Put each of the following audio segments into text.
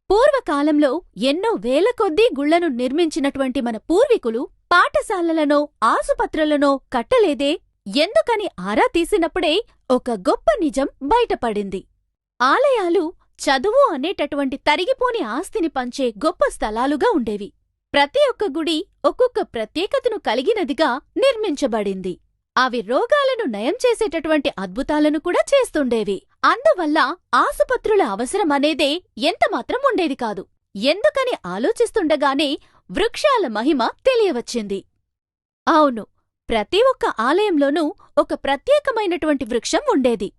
పూర్వకాలంలో ఎన్నో వేల కొద్దీ గుళ్లను నిర్మించినటువంటి మన పూర్వీకులు పాఠశాలలనో ఆసుపత్రులనో కట్టలేదే ఎందుకని ఆరా తీసినప్పుడే ఒక గొప్ప నిజం బయటపడింది. ఆలయాలు చదువు అనేటటువంటి తరిగిపోని ఆస్తిని పంచే గొప్ప స్థలాలుగా ఉండేవి. ప్రతి ఒక్క గుడి ఒక్కొక్క ప్రత్యేకతను కలిగినదిగా నిర్మించబడింది. అవి రోగాలను నయం చేసేటటువంటి అద్భుతాలను కూడా చేస్తుండేవి. అందువల్ల ఆసుపత్రుల అవసరమనేదే ఎంతమాత్రం ఉండేది కాదు. ఎందుకని ఆలోచిస్తుండగానే వృక్షాల మహిమ తెలియవచ్చింది. అవును, ప్రతి ఒక్క ఆలయంలోనూ ఒక ప్రత్యేకమైనటువంటి వృక్షం ఉండేది.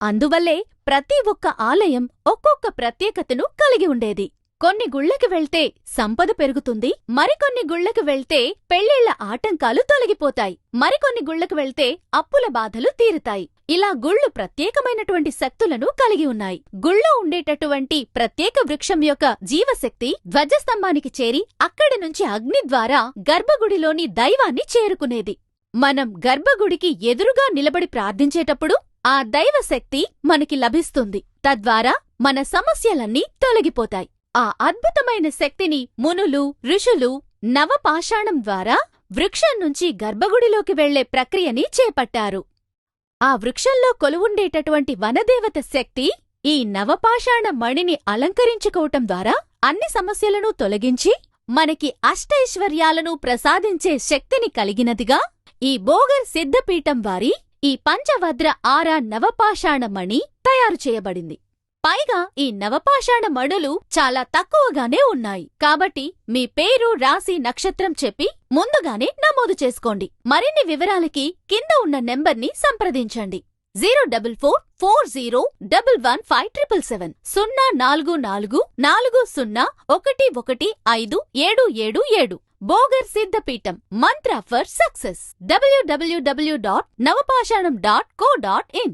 అందువల్లే ప్రతి ఒక్క ఆలయం ఒక్కొక్క ప్రత్యేకతను కలిగి ఉండేది. కొన్ని గుళ్ళకి వెళ్తే సంపద పెరుగుతుంది, మరికొన్ని గుళ్ళకి వెళ్తే పెళ్ళిళ్ల ఆటంకాలు తొలగిపోతాయి, మరికొన్ని గుళ్ళకి వెళ్తే అప్పుల బాధలు తీరుతాయి. ఇలా గుళ్ళు ప్రత్యేకమైనటువంటి శక్తులను కలిగి ఉన్నాయి. గుళ్ళో ఉండేటటువంటి ప్రత్యేక వృక్షం యొక్క జీవశక్తి ధ్వజస్తంభానికి చేరి అక్కడి నుంచి అగ్ని ద్వారా గర్భగుడిలోని దైవాన్ని చేరుకునేది. మనం గర్భగుడికి ఎదురుగా నిలబడి ప్రార్థించేటప్పుడు ఆ దైవశక్తి మనకి లభిస్తుంది. తద్వారా మన సమస్యలన్నీ తొలగిపోతాయి. ఆ అద్భుతమైన శక్తిని మునులు, ఋషులు నవపాషాణం ద్వారా వృక్షం నుంచి గర్భగుడిలోకి వెళ్లే ప్రక్రియని చేపట్టారు. ఆ వృక్షంలో కొలువుండేటటువంటి వనదేవత శక్తి ఈ నవపాషాణ మణిని అలంకరించుకోవటం ద్వారా అన్ని సమస్యలను తొలగించి మనకి అష్టైశ్వర్యాలను ప్రసాదించే శక్తిని కలిగినదిగా ఈ బోగర్ సిద్ధపీఠం వారి ఈ పంచవద్ర ఆరా నవపాషాణ మణి తయారు చేయబడింది. పైగా ఈ నవపాషాణ మణులు చాలా తక్కువగానే ఉన్నాయి. కాబట్టి మీ పేరు, రాశి, నక్షత్రం చెప్పి ముందుగానే నమోదు చేసుకోండి. మరిన్ని వివరాలకి కింద ఉన్న నెంబర్ని సంప్రదించండి. 04440115777 04440115777. బోగర్ సిద్ధపీఠం మంత్ర ఫర్ సక్సెస్. www.navapashanam.co.in